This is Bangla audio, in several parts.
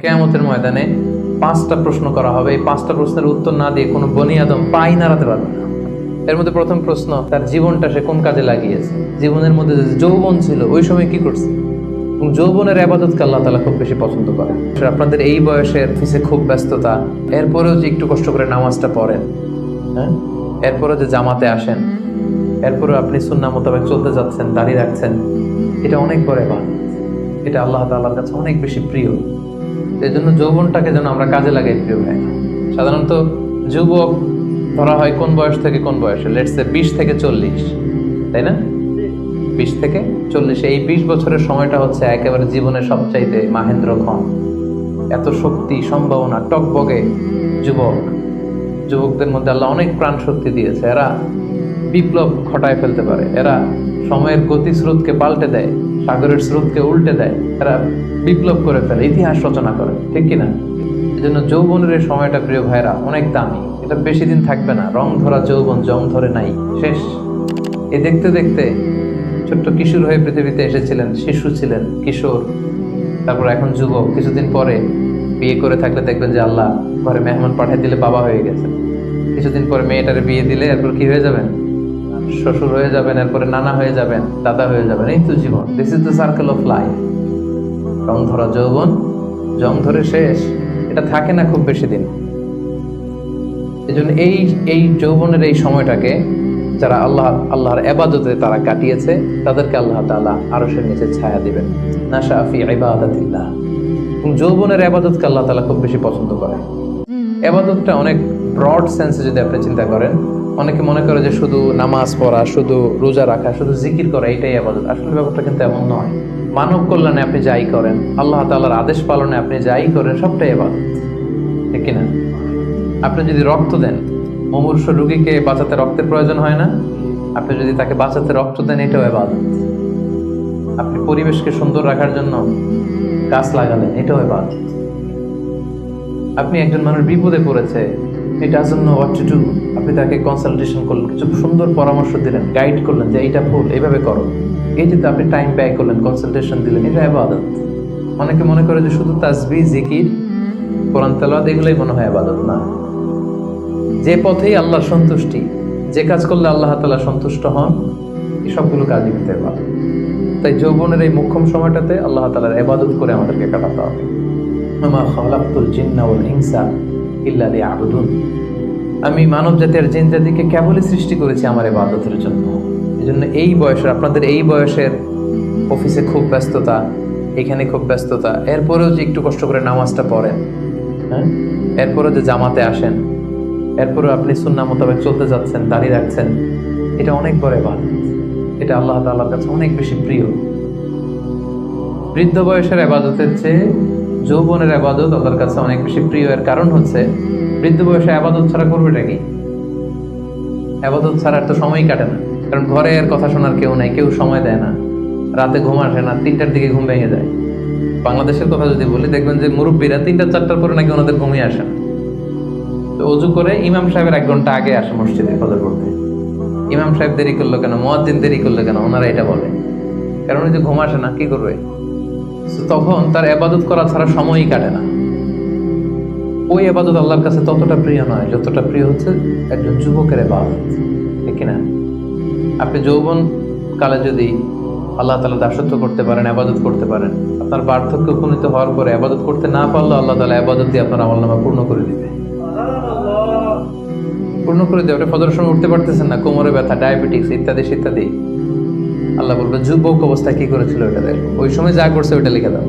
কিয়ামতের ময়দানে 5টা প্রশ্ন করা হবে। এই 5টা প্রশ্নের উত্তর না দিয়ে কোনো বনি আদম পাই নাড়াতে পারবে না। এর মধ্যে প্রথম প্রশ্ন, তার জীবনটা সে কোন কাজে লাগিয়েছে, জীবনের মধ্যে যে যৌবন ছিল ওই সময় কি করছে। এবং যৌবনের আবাদতকে আল্লাহ তাআলা খুব বেশি পছন্দ করে। আপনাদের এই বয়সের অফিসে খুব ব্যস্ততা, এরপরেও যে একটু কষ্ট করে নামাজটা পড়েন, হ্যাঁ, এরপরেও যে জামাতে আসেন, এরপরেও আপনি সুন্নাহ মোতাবেক চলতে যাচ্ছেন, দাঁড়িয়ে রাখছেন, এটা অনেক বড় ইবাদত। এটা আল্লাহ তাআলার কাছে অনেক বেশি প্রিয়। এই জন্য যৌবনটাকে যেন আমরা কাজে লাগাই, প্রিয় ভাই। সাধারণত যুবক ধরা হয় কোন বয়স থেকে কোন বয়সে, লেটস সে 20 থেকে 40, তাই না? 20 থেকে 40, এই 20 বছরের সময়টা হচ্ছে একেবারে জীবনের সবচাইতে মাহেন্দ্রক্ষণ। এত শক্তি, সম্ভাবনা, টকবগে যুবকদের মধ্যে আল্লাহ অনেক প্রাণ শক্তি দিয়েছে। এরা বিপ্লব ঘটায় ফেলতে পারে, এরা সময়ের গতি স্রোতকে পাল্টে দেয়, সাগরের স্রোতকে উল্টে দেয়, এরা বিপ্লব করে ফেলে, ইতিহাস রচনা করে, ঠিক কিনা? এই জন্য যৌবনের এই সময়টা, প্রিয় ভাইরা, অনেক দামি। এটা বেশি দিন থাকবে না। রং ধরা যৌবন জং ধরে নাই, শেষ। এই দেখতে দেখতে ছোট্ট কিশোর হয়ে পৃথিবীতে এসেছিলেন, শিশু ছিলেন, কিশোর, তারপর এখন যুবক। কিছুদিন পরে বিয়ে করে থাকলে দেখবেন যে আল্লাহ ঘরে মেহমান পাঠিয়ে দিলে বাবা হয়ে গেছে। কিছুদিন পরে মেয়েটারে বিয়ে দিলে এরপর কি হয়ে যাবেন? শ্বশুর হয়ে যাবেন, এরপরে নানা হয়ে যাবেন, দাদা হয়ে যাবেন। এই তো জীবন, this is the circle of life. রং ধরা যৌবন জং ধরে শেষ, এটা থাকে না খুব বেশি দিন। এই জন্য এই যৌবনের এই সময়টাকে যারা আল্লাহর ইবাদতে তারা কাটিয়েছে, তাদেরকে আল্লাহ তাআলা আরশের নিচে ছায়া দিবেন। নাশা ফি ইবাদাতিল্লাহ। এবং যৌবনের ইবাদতকে আল্লাহ তাআলা খুব বেশি পছন্দ করে। ইবাদতটা অনেক ব্রড সেন্সে যদি আপনি চিন্তা করেন, অনেকে মনে করে যে শুধু নামাজ পড়া, শুধু রোজা রাখা, শুধু জিকির করা, এটাই ইবাদত। আসলে ব্যাপারটা কিন্তু এমন নয়। মানব কল্যাণে আপনি যাই করেন, আল্লাহ তাআলার আদেশ পালনে আপনি যাই করেন, সবটাই ইবাদত, ঠিক কিনা? আপনি যদি রক্ত দেন, মুমূর্ষ রোগীকে বাঁচাতে রক্তের প্রয়োজন হয় না? আপনি যদি তাকে বাঁচাতে রক্ত দেন, এটাও ইবাদত। আপনি পরিবেশকে সুন্দর রাখার জন্য গাছ লাগালেন, এটাও ইবাদত। আপনি একজন মানুষ বিপদে পড়েছে, it doesn't know what to do, আপনি তাকে কনসালটেশন করলেন, কিছু সুন্দর পরামর্শ দিলেন, গাইড করলেন যে এইটা ভুল, এইভাবে করো, এইটাতে আপনি টাইম ব্যয় করলেন, কনসালটেশন দিলেন, এটা ইবাদত। অনেকে মনে করে যে শুধু তাসবিহ, জিকির, কোরআন তেলাওয়াত এগুলোই মনে হয় ইবাদত। না, যে পথেই আল্লাহর সন্তুষ্টি, যে কাজ করলে আল্লাহ তাআলা সন্তুষ্ট হন, এই সবগুলো কাজই কিন্তু ইবাদত। তাই যৌবনের এই মুখ্যম সময়টাতে আল্লাহ তাআলার ইবাদত করে আমাদেরকে কাটাতে হবে। মা খালাকতুল জিন্না ওয়াল ইনসা ইল্লা লিয়াবুদুন। আমি মানব জাতির জিন জাতিকে কেবলই সৃষ্টি করেছি আমার ইবাদতের জন্য। এজন্য এই বয়সের, আপনাদের এই বয়সের অফিসে খুব ব্যস্ততা, এখানে খুব ব্যস্ততা, এরপরেও যে একটু কষ্ট করে নামাজটা পড়েন, হ্যাঁ, এরপরেও যে জামাতে আসেন, এরপরেও আপনি সুন্নাহ মোতাবেক চলতে যাচ্ছেন, দাঁড়িয়ে রাখছেন, এটা অনেক বড় ইবাদত। এটা আল্লাহ তাআলার কাছে অনেক বেশি প্রিয়। বৃদ্ধ বয়সের ইবাদতের চেয়ে যৌবনের ইবাদত আল্লাহর কাছে অনেক বেশি প্রিয়। এর কারণ হচ্ছে, বৃদ্ধ বয়সে ইবাদত ছাড়া করবেটা কি? ইবাদত ছাড়া তো সময়ই কাটে না। কারণ ঘরে এর কথা শোনার কেউ নাই, কেউ সময় দেয় না, রাতে ঘুম আসে না, 3টার দিকে ঘুম ভেঙে যায়। বাংলাদেশের কথা যদি বলি, দেখবেন যে মুরব্বীরা 3টা-4টার পরে নাকি ওনাদের ঘুমিয়ে আসে না। তো অজু করে ইমাম সাহেবের 1 ঘন্টা আগে আসে মসজিদে ফজর পড়তে। ইমাম সাহেব দেরি করলো কেন, মুয়াজ্জিন দেরি করলো কেন, ওনারা এটা বলে। কারণ ওই যে ঘুম আসে না, কি করবে? তখন তার ইবাদত করা ছাড়া সময়ই কাটে না। ওই ইবাদত আল্লাহর কাছে ততটা প্রিয় নয় যতটা প্রিয় হচ্ছে একজন যুবকের ইবাদত, ঠিক কিনা? আপনি যৌবন কালে যদি আল্লাহ তাআলা দাসত্ব করতে পারেন, ইবাদত করতে পারেন, আপনার বার্ধক্য উপনীত হওয়ার পরে ইবাদত করতে না পারলে আল্লাহ তাআলা ইবাদত দিয়ে আপনার আমলনামা পূর্ণ করে দিবে। আপনি ফজরের সময় উঠতে পারতেছেন না, কোমরে ব্যথা, ডায়াবেটিস ইত্যাদি ইত্যাদি, আল্লাহ বলবে যুবক অবস্থায় কি করেছিল ওটা দেখো, ওই সময় যা করছে ওটা লিখে দাও।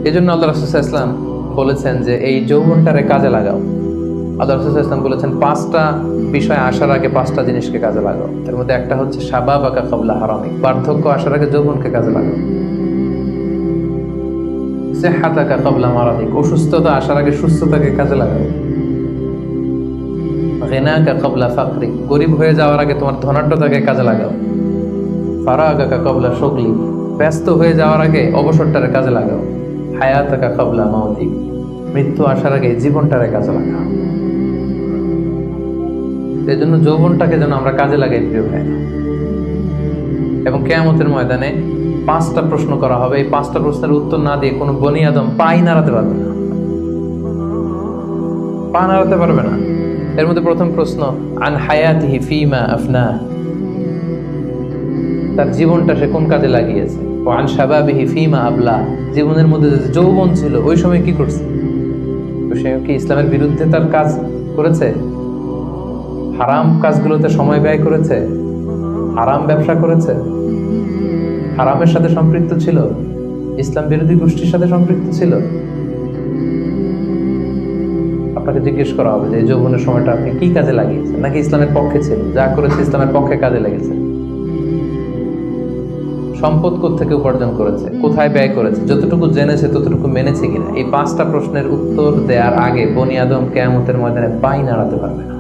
এই জন্য আল্লাহ রাসূল সাল্লাল্লাহু আলাইহি ওয়াসাল্লাম বলেছেন যে এই যৌবনটারে কাজে লাগাও। আল্লাহ রাসূল সাল্লাল্লাহু আলাইহি ওয়াসাল্লাম বলেছেন 5টা বিষয় আসার আগে 5টা জিনিসকে কাজে লাগাও। এর মধ্যে একটা হচ্ছে শাবাবাকা ক্বাবলা হারামিক, বার্ধক্য আসার আগে যৌবনকে কাজে লাগাও। সিহহাতাকা ক্বাবলা মারাদিক, অসুস্থতা আসার আগে সুস্থতাকে কাজে লাগাও। গিনাকা ক্বাবলা ফাকরিক, গরিব হয়ে যাওয়ার আগে তোমার ধনাঢ্যতাকে কাজে লাগাও। ফারাগাকা ক্বাবলা শুগলিক, ব্যস্ত হয়ে যাওয়ার আগে অবসরটারে কাজে লাগাও। হায়াতাকা ক্বাবলা মাউতিক, মৃত্যু আসার আগে জীবনটারে কাজে লাগাও। এই জন্য যৌবনটাকে যেন আমরা কাজে লাগাই, প্রিয় ভাই। এবং কিয়ামতের ময়দানে 5টা প্রশ্ন করা হবে। এই 5টা প্রশ্নের উত্তর না দিয়ে কোনো বনি আদম পাই নাড়াতে পারবে না, পা নাড়াতে পারবে না। এর মধ্যে প্রথম প্রশ্ন, আন হায়াতিহি ফিমা আফনা, তার জীবনটা সে কোন কাজে লাগিয়েছে। ও আন শাবাবিহি ফিমা আবলা, জীবনের মধ্যে যে যৌবন ছিল ওই সময় কি করছে। তো সে কি ইসলামের বিরুদ্ধে তার কাজ করেছে? হারাম কাজগুলোতে সময় ব্যয় করেছে? হারাম ব্যবসা করেছে? হারামের সাথে সম্পৃক্ত ছিল? ইসলাম বিরোধী গোষ্ঠীর সাথে সম্পৃক্ত ছিল? আপনাকে জিজ্ঞেস করা হবে যে এই যৌবনের সময়টা আপনি কি কাজে লাগিয়েছেন, নাকি ইসলামের পক্ষে ছিল, যা করেছে ইসলামের পক্ষে কাজে লেগেছে। সম্পদ কোত্থেকে উপার্জন করেছে, কোথায় ব্যয় করেছে, যতটুকু জেনেছে ততটুকু মেনেছে কিনা। এই 5টা প্রশ্নের উত্তর দেওয়ার আগে বনি আদম কিয়ামতের ময়দানে পাই নাড়াতে পারবে না।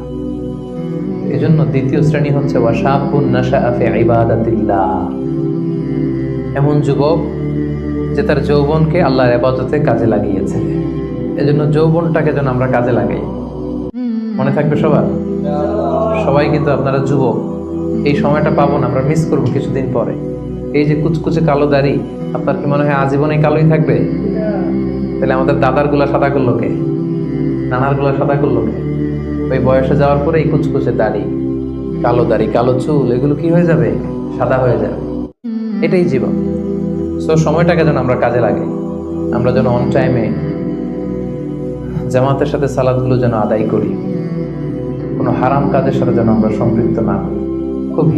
এই জন্য দ্বিতীয় শ্রেণী হচ্ছে ওয়াশাবুন নাশাআ ফি ইবাদাতিল্লাহ, এমন যুবক যে তার যৌবনকে আল্লাহর ইবাদতে কাজে লাগিয়েছে। এজন্য যৌবনটাকে যেন আমরা কাজে লাগাই। মনে থাকবে সবার, সবাই কিন্তু আপনারা যুবক, এই সময়টা পাবো না, আমরা মিস করবো কিছুদিন পরে। এই যে কুচকুচে কালো দাড়ি, আপনার কি মনে হয় আজীবন এই কালোই থাকবে? তাহলে আমাদের দাদার গুলা সাদা করলো কে? নানার গুলা সাদা করলো কে? ওই বয়সে যাওয়ার পরে এই কুচকুচে দাড়ি, কালো চুল, এগুলো কি হয়ে যাবে? সাদা হয়ে যাবে। এটাই জীবন। সো সময়টাকে যেন আমরা কাজে লাগাই। আমরা যেন অন টাইমে জামাতের সাথে সালাদগুলো যেন আদায় করি, কোনো হারাম কাজের সাথে যেন আমরা সম্পৃক্ত না হই।